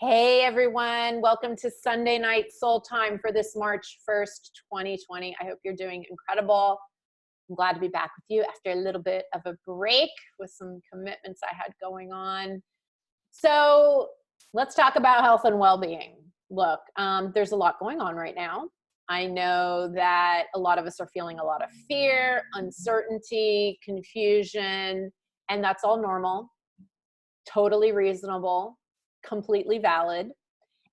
Hey everyone, welcome to Sunday Night Soul Time for this March 1st, 2020. I hope you're doing incredible. I'm glad to be back with you after a little bit of a break with some commitments I had going on. So let's talk about health and well-being. Look, there's a lot going on right now. I know that a lot of us are feeling a lot of fear, uncertainty, confusion, and that's all normal, totally reasonable, completely valid.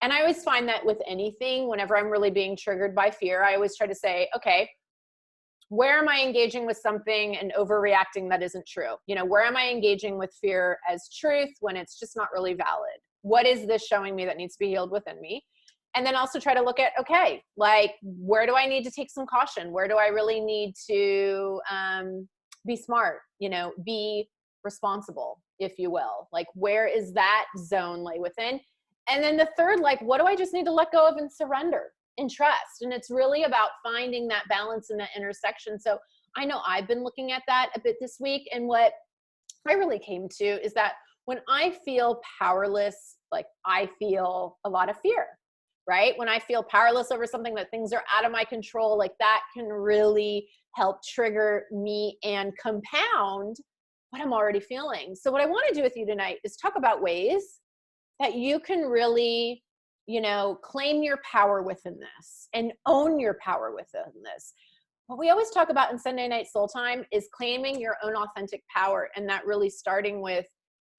And I always find that with anything, whenever I'm really being triggered by fear, I always try to say, okay, where am I engaging with something and overreacting that isn't true? Where am I engaging with fear as truth when it's just not really valid? What is this showing me that needs to be healed within me? And then also try to look at, okay, like, where do I need to take some caution? Where do I really need to be smart, be responsible, if you will? Like, where is that zone lay within? And then the third, like, what do I just need to let go of and surrender and trust? And it's really about finding that balance and that intersection. So I know I've been looking at that a bit this week. And what I really came to is that when I feel powerless, like, I feel a lot of fear, right? When I feel powerless over something, that things are out of my control, like, that can really help trigger me and compound what I'm already feeling. So what I want to do with you tonight is talk about ways that you can really, claim your power within this and own your power within this. What we always talk about in Sunday Night Soul Time is claiming your own authentic power. And that really starting with,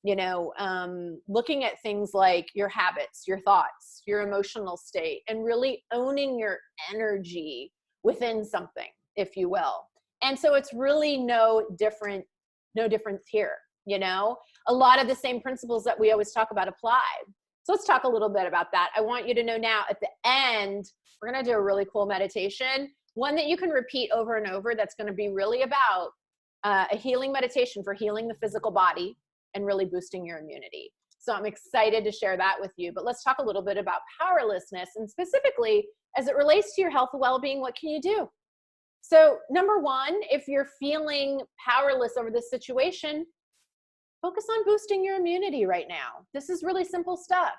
looking at things like your habits, your thoughts, your emotional state, and really owning your energy within something, if you will. And so it's really no difference here. A lot of the same principles that we always talk about apply. So let's talk a little bit about that. I want you to know now at the end, we're going to do a really cool meditation, one that you can repeat over and over. That's going to be really about a healing meditation for healing the physical body and really boosting your immunity. So I'm excited to share that with you. But let's talk a little bit about powerlessness, and specifically as it relates to your health and well-being. What can you do? So number one, if you're feeling powerless over this situation, focus on boosting your immunity right now. This is really simple stuff.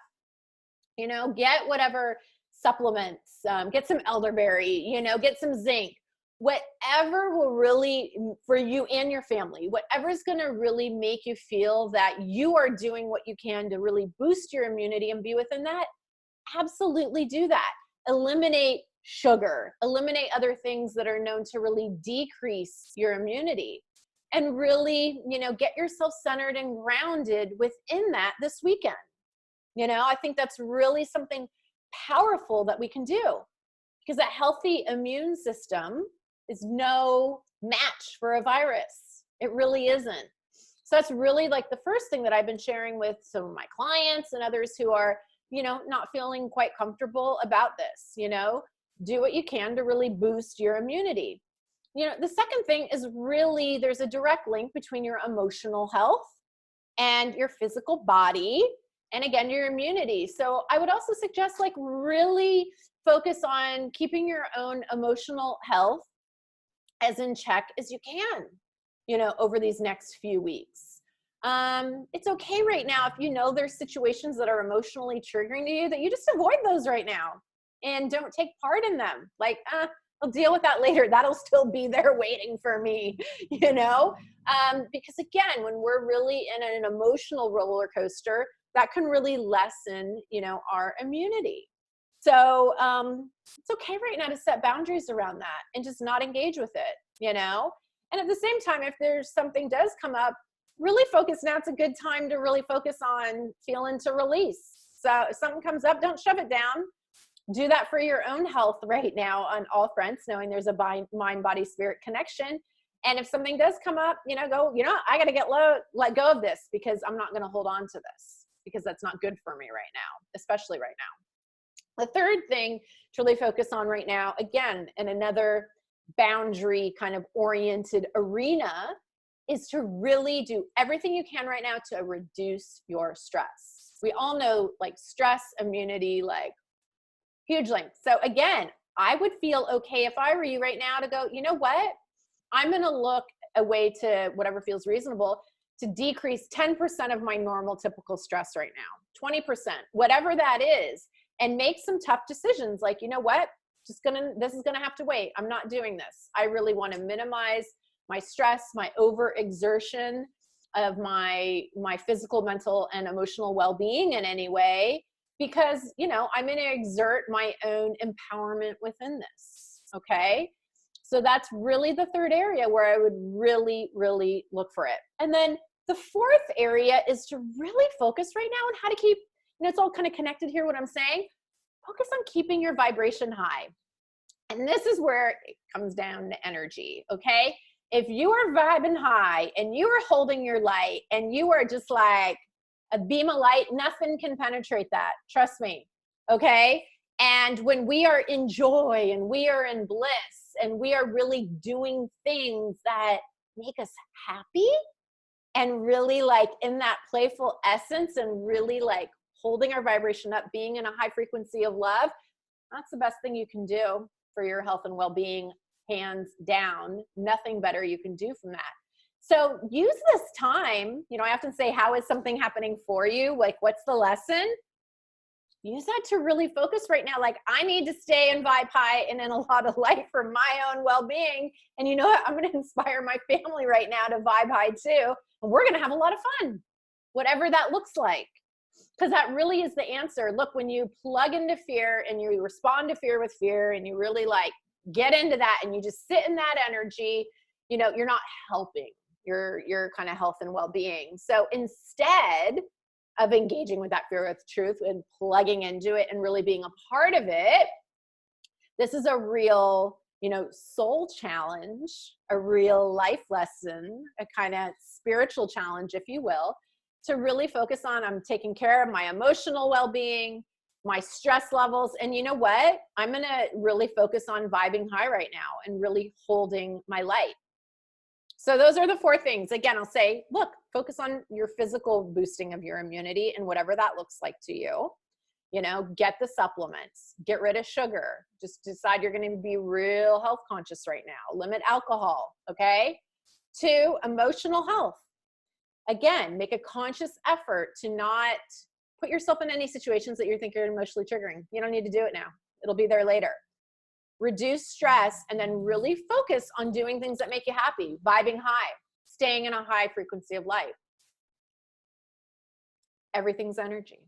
Get whatever supplements, get some elderberry, get some zinc, whatever will really, for you and your family, whatever is going to really make you feel that you are doing what you can to really boost your immunity and be within that, absolutely do that. Eliminate sugar, eliminate other things that are known to really decrease your immunity, and really, get yourself centered and grounded within that this weekend. I think that's really something powerful that we can do, because a healthy immune system is no match for a virus. It really isn't. So that's really like the first thing that I've been sharing with some of my clients and others who are, not feeling quite comfortable about this. Do what you can to really boost your immunity. The second thing is really, there's a direct link between your emotional health and your physical body, and again, your immunity. So I would also suggest, like, really focus on keeping your own emotional health as in check as you can, over these next few weeks. It's okay right now if there's situations that are emotionally triggering to you, that you just avoid those right now and don't take part in them. Like, I'll deal with that later. That'll still be there waiting for me, because again, when we're really in an emotional roller coaster, that can really lessen, our immunity. So it's okay right now to set boundaries around that and just not engage with it, And at the same time, if there's something does come up, really focus. Now it's a good time to really focus on feeling to release. So if something comes up, don't shove it down. Do that for your own health right now on all fronts, knowing there's a mind, body, spirit connection. And if something does come up, go, I got to let go of this, because I'm not going to hold on to this, because that's not good for me right now, especially right now. The third thing to really focus on right now, again, in another boundary kind of oriented arena, is to really do everything you can right now to reduce your stress. We all know, like, stress, immunity, like, huge link. So again, I would feel okay if I were you right now to go, you know what? I'm going to look a way to, whatever feels reasonable, to decrease 10% of my normal typical stress right now, 20%, whatever that is, and make some tough decisions. Like, you know what? This is gonna have to wait. I'm not doing this. I really want to minimize my stress, my overexertion of my physical, mental, and emotional well-being in any way, because, you know, I'm going to exert my own empowerment within this. Okay. So that's really the third area where I would really, really look for it. And then the fourth area is to really focus right now on how to keep, you know, it's all kind of connected here, what I'm saying. Focus on keeping your vibration high. And this is where it comes down to energy. Okay. If you are vibing high and you are holding your light and you are just like a beam of light, nothing can penetrate that. Trust me. Okay. And when we are in joy and we are in bliss and we are really doing things that make us happy and really like in that playful essence and really like holding our vibration up, being in a high frequency of love, that's the best thing you can do for your health and well-being. Hands down, nothing better you can do from that. So use this time, you know, I often say, how is something happening for you? Like, what's the lesson? Use that to really focus right now. Like, I need to stay in vibe high and in a lot of light for my own well-being. And you know what? I'm going to inspire my family right now to vibe high too. And we're going to have a lot of fun, whatever that looks like. Because that really is the answer. Look, when you plug into fear and you respond to fear with fear and you really like get into that and you just sit in that energy, you know, you're not helping your kind of health and well-being. So instead of engaging with that fear with truth and plugging into it and really being a part of it, this is a real, you know, soul challenge, a real life lesson, a kind of spiritual challenge, if you will, to really focus on, I'm taking care of my emotional well-being, my stress levels. And you know what? I'm going to really focus on vibing high right now and really holding my light. So those are the four things. Again, I'll say, look, focus on your physical boosting of your immunity and whatever that looks like to you. You know, get the supplements, get rid of sugar. Just decide you're going to be real health conscious right now. Limit alcohol. Okay. 2, emotional health. Again, make a conscious effort to not put yourself in any situations that you think you're emotionally triggering. You don't need to do it now. It'll be there later. Reduce stress and then really focus on doing things that make you happy, vibing high, staying in a high frequency of life. Everything's energy.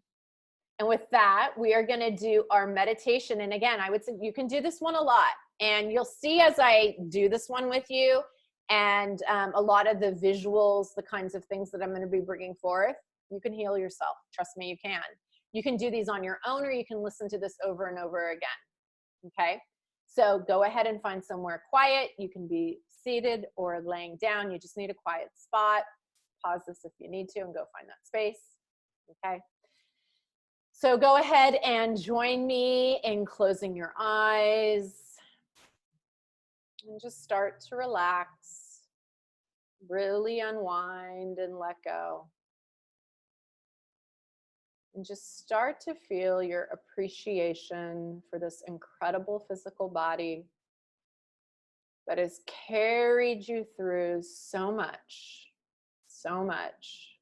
And with that, we are going to do our meditation. And again, I would say you can do this one a lot. And you'll see as I do this one with you and a lot of the visuals, the kinds of things that I'm going to be bringing forth, you can heal yourself. Trust me, you can. You can do these on your own or you can listen to this over and over again. Okay? So go ahead and find somewhere quiet. You can be seated or laying down. You just need a quiet spot. Pause this if you need to and go find that space. Okay? So go ahead and join me in closing your eyes and just start to relax, really unwind and let go. And just start to feel your appreciation for this incredible physical body that has carried you through so much, so much.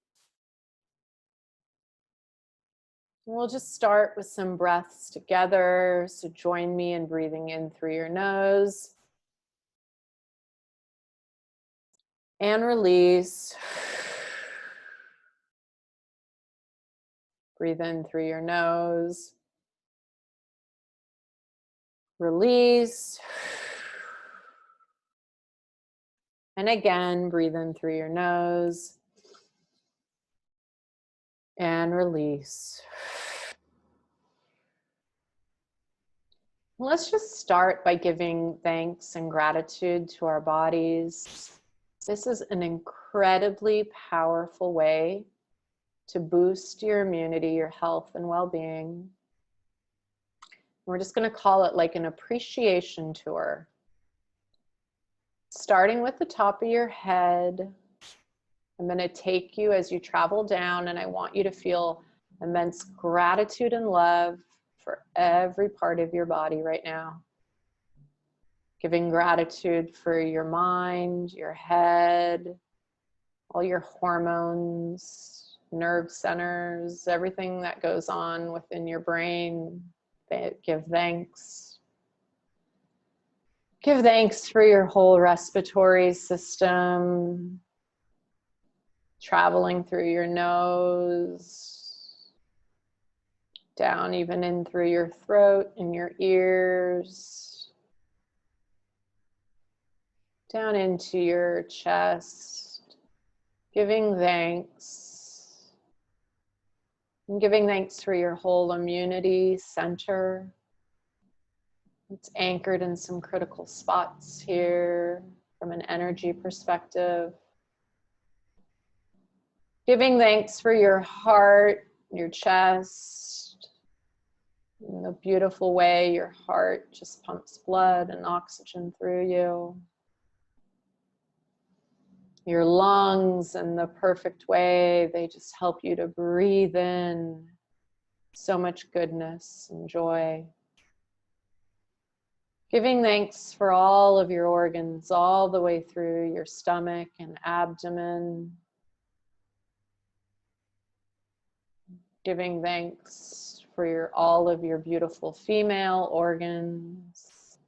And we'll just start with some breaths together. So join me in breathing in through your nose and release. Breathe in through your nose. Release. And again, breathe in through your nose. And release. Let's just start by giving thanks and gratitude to our bodies. This is an incredibly powerful way to boost your immunity, your health, and well-being. We're just going to call it like an appreciation tour. Starting with the top of your head, I'm going to take you as you travel down, and I want you to feel immense gratitude and love for every part of your body right now. Giving gratitude for your mind, your head, all your hormones, nerve centers, everything that goes on within your brain. Give thanks. Give thanks for your whole respiratory system, traveling through your nose, down even in through your throat and your ears, down into your chest, giving thanks. And giving thanks for your whole immunity center. It's anchored in some critical spots here from an energy perspective. Giving thanks for your heart, your chest, and the beautiful way your heart just pumps blood and oxygen through you. Your lungs and the perfect way they just help you to breathe in so much goodness and joy. Giving thanks for all of your organs, all the way through your stomach and abdomen. Giving thanks for all of your beautiful female organs.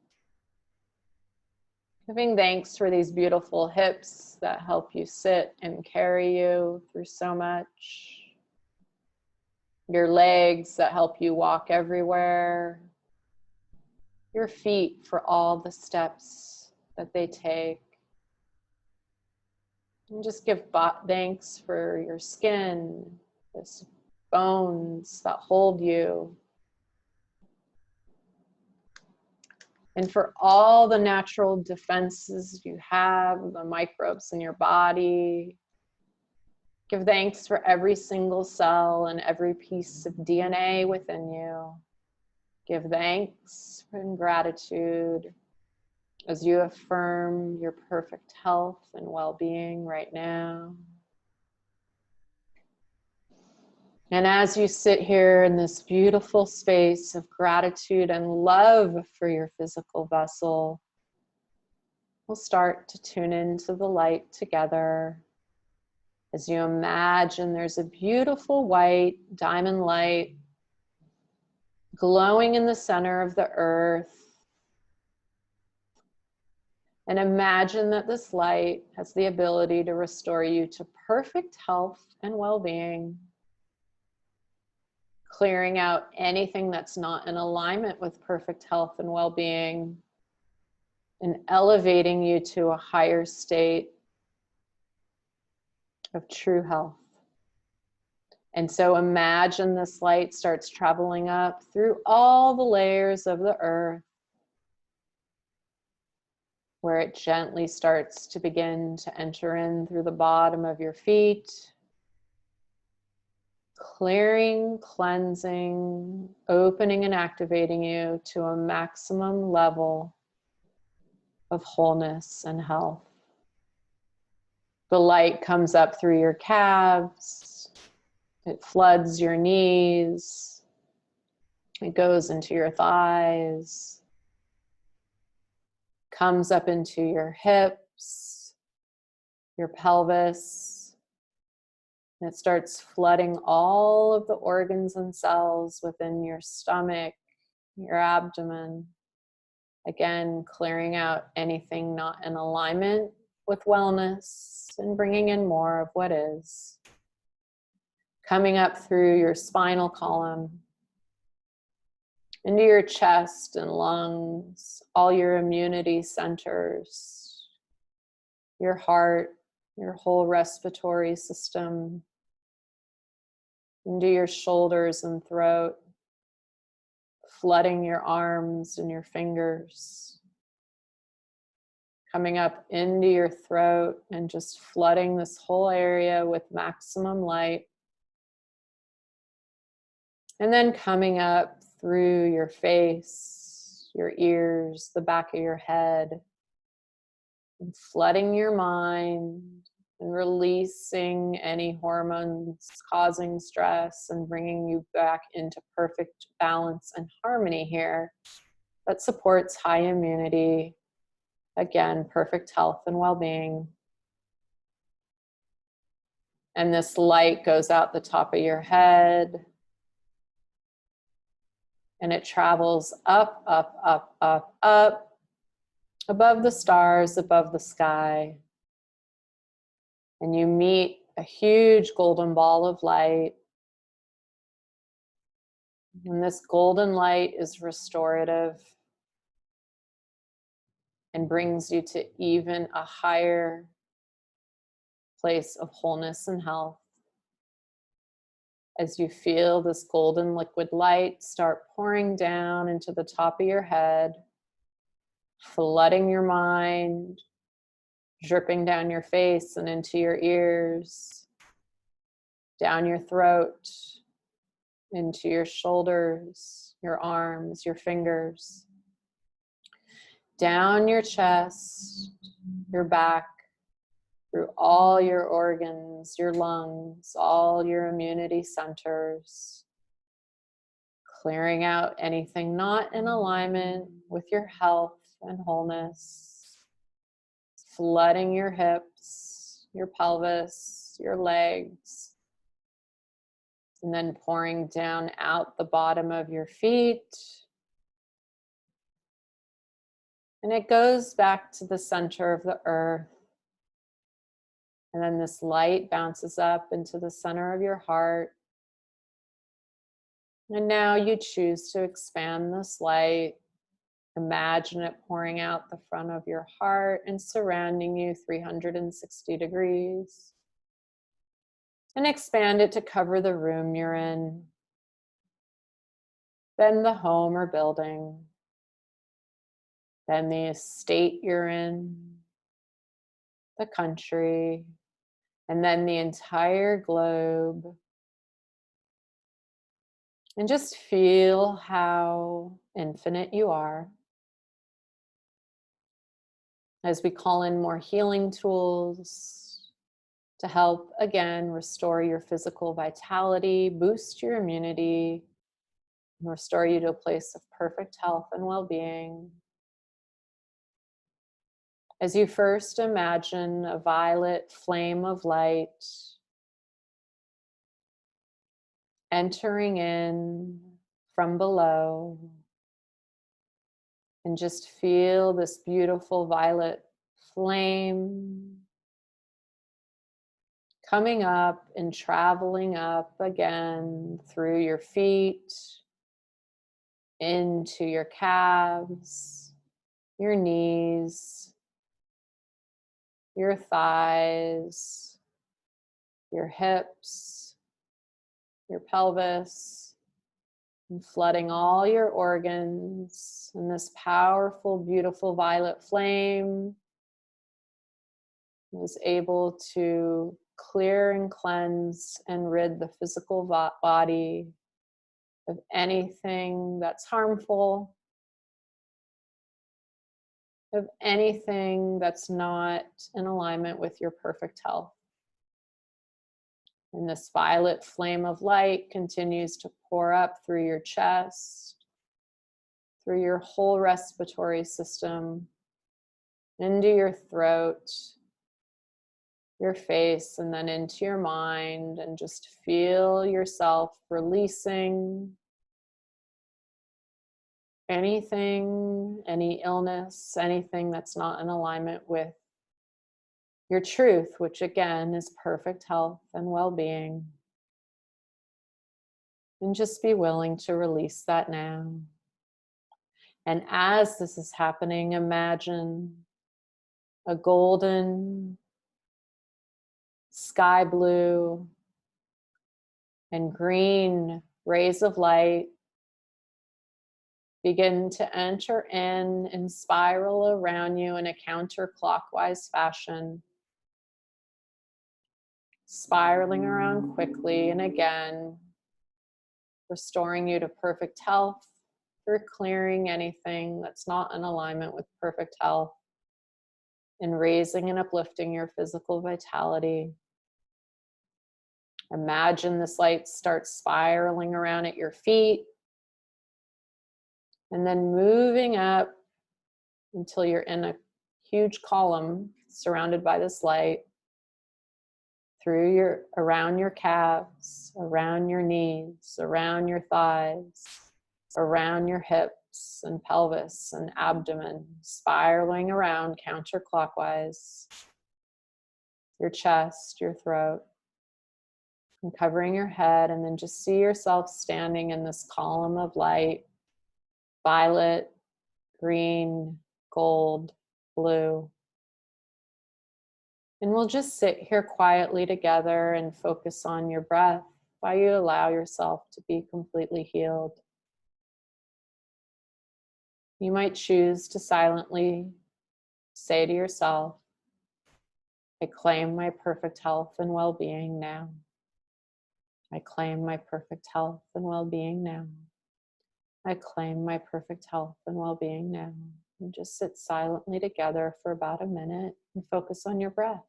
Giving thanks for these beautiful hips that help you sit and carry you through so much. Your legs that help you walk everywhere. Your feet for all the steps that they take. And just give thanks for your skin, this bones that hold you. And for all the natural defenses you have, the microbes in your body. Give thanks for every single cell and every piece of DNA within you. Give thanks and gratitude as you affirm your perfect health and well-being right now. And as you sit here in this beautiful space of gratitude and love for your physical vessel, we'll start to tune into the light together. As you imagine there's a beautiful white diamond light glowing in the center of the earth. And imagine that this light has the ability to restore you to perfect health and well-being, clearing out anything that's not in alignment with perfect health and well-being, and elevating you to a higher state of true health. And so imagine this light starts traveling up through all the layers of the earth, where it gently starts to begin to enter in through the bottom of your feet, clearing, cleansing, opening and activating you to a maximum level of wholeness and health. The light comes up through your calves, it floods your knees, it goes into your thighs, comes up into your hips, your pelvis, and it starts flooding all of the organs and cells within your stomach, your abdomen. Again, clearing out anything not in alignment with wellness and bringing in more of what is. Coming up through your spinal column, into your chest and lungs, all your immunity centers, your heart, your whole respiratory system, into your shoulders and throat, flooding your arms and your fingers, coming up into your throat and just flooding this whole area with maximum light. And then coming up through your face, your ears, the back of your head, and flooding your mind and releasing any hormones causing stress and bringing you back into perfect balance and harmony here that supports high immunity, again, perfect health and well-being. And this light goes out the top of your head. And it travels up, up, up, up, up, above the stars, above the sky. And you meet a huge golden ball of light. And this golden light is restorative and brings you to even a higher place of wholeness and health. As you feel this golden liquid light start pouring down into the top of your head, flooding your mind, dripping down your face and into your ears, down your throat, into your shoulders, your arms, your fingers, down your chest, your back, through all your organs, your lungs, all your immunity centers, clearing out anything not in alignment with your health and wholeness, flooding your hips, your pelvis, your legs, and then pouring down out the bottom of your feet. And it goes back to the center of the earth. And then this light bounces up into the center of your heart. And now you choose to expand this light. Imagine it pouring out the front of your heart and surrounding you 360 degrees. And expand it to cover the room you're in, then the home or building, then the estate you're in, the country, and then the entire globe. And just feel how infinite you are. As we call in more healing tools to help, again, restore your physical vitality, boost your immunity, and restore you to a place of perfect health and well-being. As you first imagine a violet flame of light entering in from below, and just feel this beautiful violet flame coming up and traveling up again through your feet, into your calves, your knees, your thighs, your hips, your pelvis, and flooding all your organs. And this powerful, beautiful violet flame is able to clear and cleanse and rid the physical body of anything that's harmful, of anything that's not in alignment with your perfect health. And this violet flame of light continues to pour up through your chest, through your whole respiratory system, into your throat, your face, and then into your mind, and just feel yourself releasing anything, any illness, anything that's not in alignment with your truth, which again is perfect health and well-being. And just be willing to release that now. And as this is happening, imagine a golden, sky blue, and green rays of light begin to enter in and spiral around you in a counterclockwise fashion, spiraling around quickly, and again, restoring you to perfect health through clearing anything that's not in alignment with perfect health, and raising and uplifting your physical vitality. Imagine this light starts spiraling around at your feet, and then moving up until you're in a huge column surrounded by this light, around your calves, around your knees, around your thighs, around your hips and pelvis and abdomen, spiraling around counterclockwise, your chest, your throat, and covering your head. And then just see yourself standing in this column of light, violet, green, gold, blue. And we'll just sit here quietly together and focus on your breath while you allow yourself to be completely healed. You might choose to silently say to yourself, I claim my perfect health and well-being now. I claim my perfect health and well-being now. I claim my perfect health and well-being now. And just sit silently together for about a minute and focus on your breath.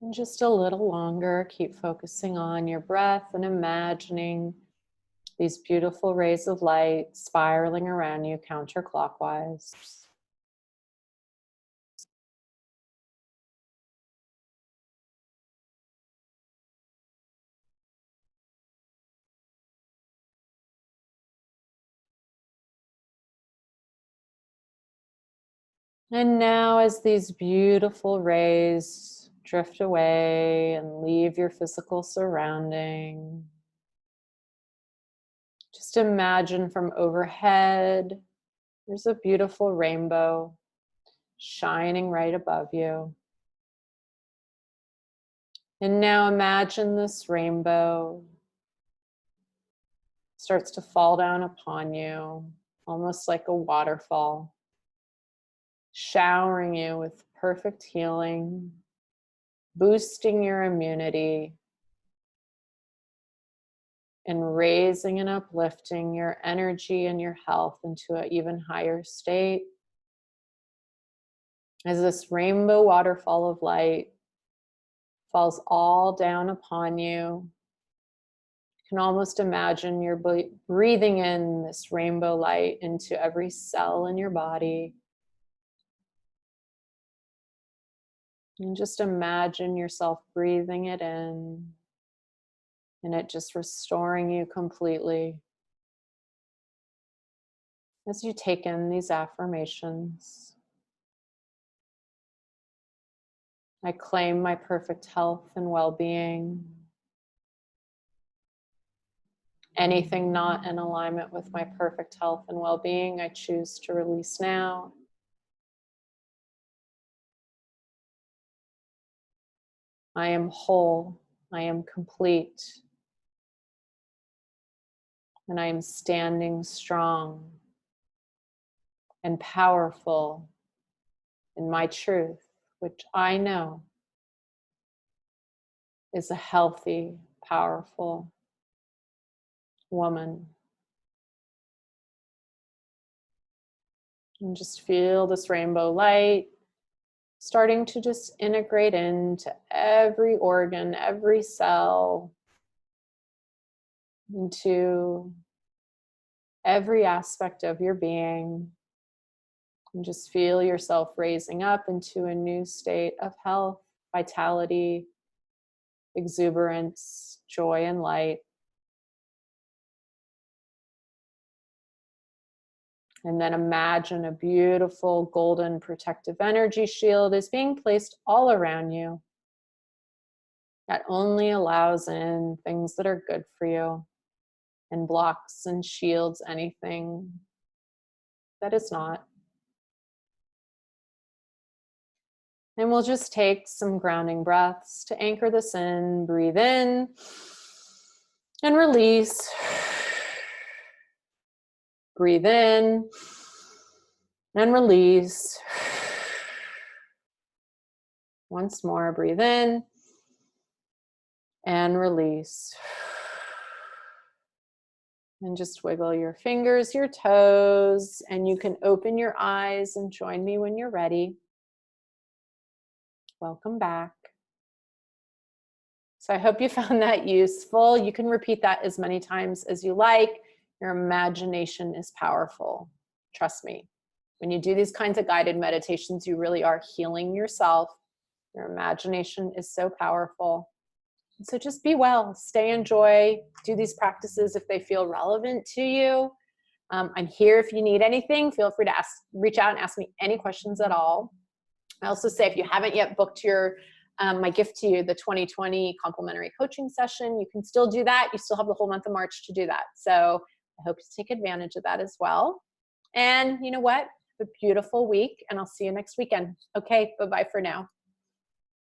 And just a little longer, keep focusing on your breath and imagining these beautiful rays of light spiraling around you counterclockwise. And now, as these beautiful rays drift away and leave your physical surrounding, just imagine from overhead, there's a beautiful rainbow shining right above you. And now imagine this rainbow starts to fall down upon you, almost like a waterfall, showering you with perfect healing, boosting your immunity, and raising and uplifting your energy and your health into an even higher state. As this rainbow waterfall of light falls all down upon you, you can almost imagine you're breathing in this rainbow light into every cell in your body. And just imagine yourself breathing it in and it just restoring you completely. As you take in these affirmations, I claim my perfect health and well-being. Anything not in alignment with my perfect health and well-being, I choose to release now. I am whole. I am complete. And I am standing strong and powerful in my truth, which I know is a healthy, powerful woman. And just feel this rainbow light starting to just integrate into every organ, every cell, into every aspect of your being. And just feel yourself raising up into a new state of health, vitality, exuberance, joy, and light. And then imagine a beautiful golden protective energy shield is being placed all around you that only allows in things that are good for you and blocks and shields anything that is not. And we'll just take some grounding breaths to anchor this in. Breathe in and release. Breathe in and release. Once more, breathe in and release. And just wiggle your fingers, your toes, and you can open your eyes and join me when you're ready. Welcome back. So I hope you found that useful. You can repeat that as many times as you like. Your imagination is powerful. Trust me. When you do these kinds of guided meditations, you really are healing yourself. Your imagination is so powerful. So just be well, stay in joy, do these practices if they feel relevant to you. I'm here if you need anything. Feel free to reach out and ask me any questions at all. I also say if you haven't yet booked your my gift to you, the 2020 complimentary coaching session, you can still do that. You still have the whole month of March to do that. So I hope to take advantage of that as well. And you know what? Have a beautiful week, and I'll see you next weekend. Okay, bye-bye for now.